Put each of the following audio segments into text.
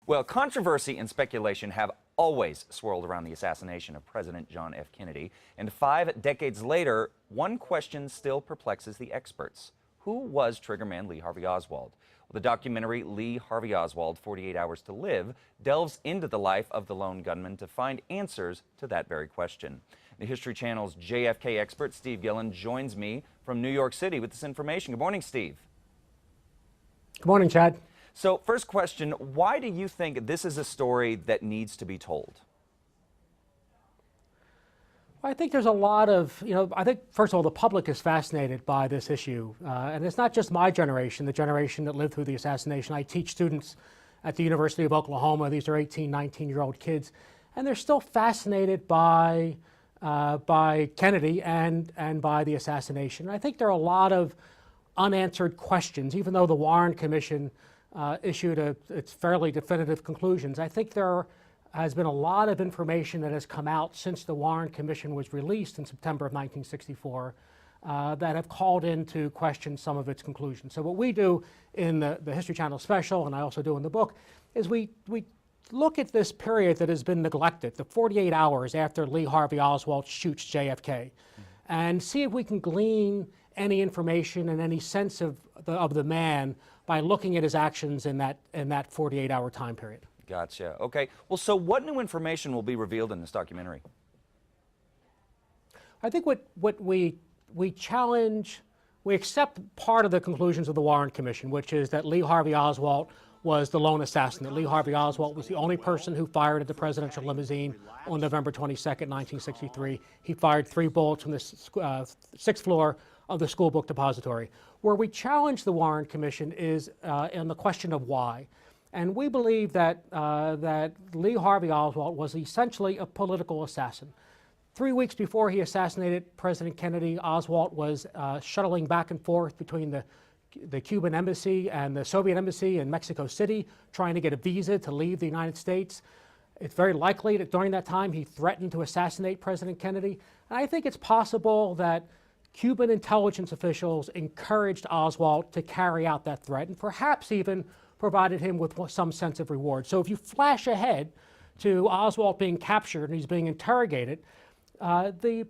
Well, controversy and speculation have always swirled around the assassination of President John F. Kennedy. And 5 decades later, one question still perplexes the experts. Who was triggerman Lee Harvey Oswald? Well, the documentary Lee Harvey Oswald, 48 Hours to Live, delves into the life of the lone gunman to find answers to that very question. The History Channel's JFK expert, Steve Gillen, joins me from New York City with this information. Good morning, Steve. Good morning, Chad. So, first question, why do you think this is a story that needs to be told? Well, I think there's a lot of, I think, first of all, the public is fascinated by this issue. And it's not just my generation, the generation that lived through the assassination. I teach students at the University of Oklahoma. These are 18, 19-year-old kids. And they're still fascinated by Kennedy and by the assassination. And I think there are a lot of unanswered questions, even though the Warren Commission issued its fairly definitive conclusions. I think there has been a lot of information that has come out since the Warren Commission was released in September of 1964 that have called into question some of its conclusions. So what we do in the History Channel special, and I also do in the book, is we look at this period that has been neglected, the 48 hours after Lee Harvey Oswald shoots JFK, and see if we can glean any information and any sense of the man by looking at his actions in that 48-hour time period. Gotcha. Okay. Well, so what new information will be revealed in this documentary? I think what we challenge, we accept part of the conclusions of the Warren Commission, which is that Lee Harvey Oswald was the lone assassin, that Lee Harvey Oswald was the only person who fired at the presidential limousine on November 22nd, 1963. He fired 3 bullets from the 6th floor of the school book depository. Where we challenge the Warren Commission is in the question of why. And we believe that Lee Harvey Oswald was essentially a political assassin. 3 weeks before he assassinated President Kennedy, Oswald was shuttling back and forth between the Cuban embassy and the Soviet embassy in Mexico City, trying to get a visa to leave the United States. It's very likely that during that time he threatened to assassinate President Kennedy. And I think it's possible that Cuban intelligence officials encouraged Oswald to carry out that threat and perhaps even provided him with some sense of reward. So if you flash ahead to Oswald being captured and he's being interrogated, the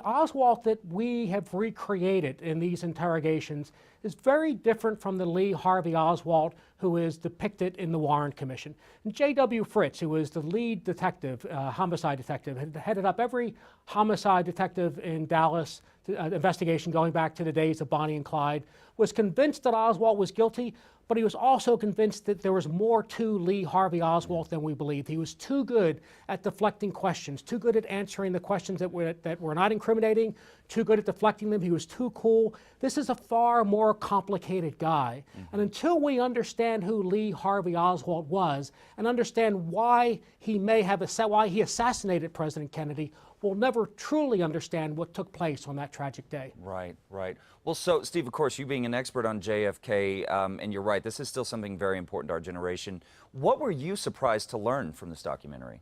Oswald that we have recreated in these interrogations is very different from the Lee Harvey Oswald who is depicted in the Warren Commission. And J.W. Fritz, who was the lead detective, homicide detective, had headed up every homicide detective in Dallas investigation going back to the days of Bonnie and Clyde, was convinced that Oswald was guilty, but he was also convinced that there was more to Lee Harvey Oswald than we believed. He was too good at deflecting questions, too good at answering the questions that were not incriminating, too good at deflecting them. He was too cool. This is a far more complicated guy. And until we understand who Lee Harvey Oswald was and understand why he assassinated President Kennedy, we'll never truly understand what took place on that tragic day. Right, right. Well, so, Steve, of course, you being an expert on JFK, and you're right, this is still something very important to our generation. What were you surprised to learn from this documentary?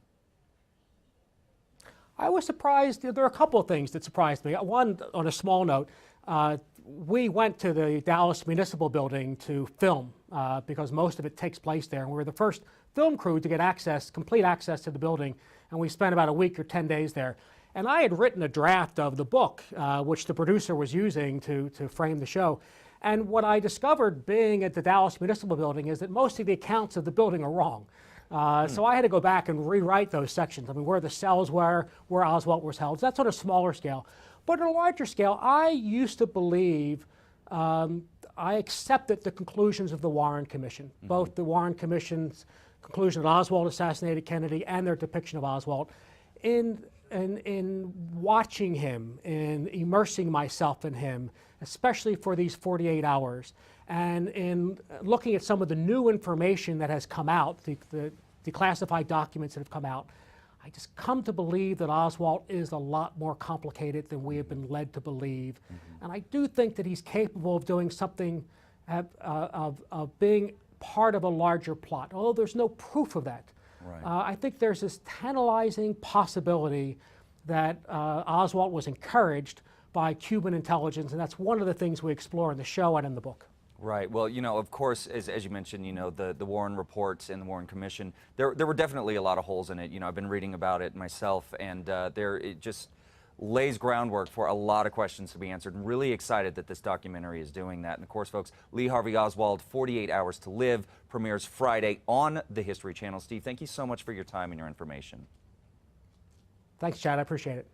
I was surprised. There are a couple of things that surprised me. One, on a small note, we went to the Dallas Municipal Building to film because most of it takes place there. And we were the first film crew to get complete access to the building. And we spent about a week or 10 days there. And I had written a draft of the book, which the producer was using to frame the show. And what I discovered being at the Dallas Municipal Building is that most of the accounts of the building are wrong. So I had to go back and rewrite those sections. I mean, where the cells were, where Oswald was held. So that's on a smaller scale. But on a larger scale, I used to believe, I accepted the conclusions of the Warren Commission, both the Warren Commission's conclusion that Oswald assassinated Kennedy and their depiction of Oswald. In watching him, in immersing myself in him, especially for these 48 hours, and in looking at some of the new information that has come out, the declassified documents that have come out, I just come to believe that Oswald is a lot more complicated than we have been led to believe. And I do think that he's capable of doing something, of being part of a larger plot, although there's no proof of that. Right. I think there's this tantalizing possibility that Oswald was encouraged by Cuban intelligence, and that's one of the things we explore in the show and in the book. Right. Well, of course, as you mentioned, the Warren reports and the Warren Commission, there were definitely a lot of holes in it. I've been reading about it myself, and it just lays groundwork for a lot of questions to be answered. I'm really excited that this documentary is doing that. And of course, folks, Lee Harvey Oswald, 48 Hours to Live, premieres Friday on the History Channel. Steve, thank you so much for your time and your information. Thanks, Chad. I appreciate it.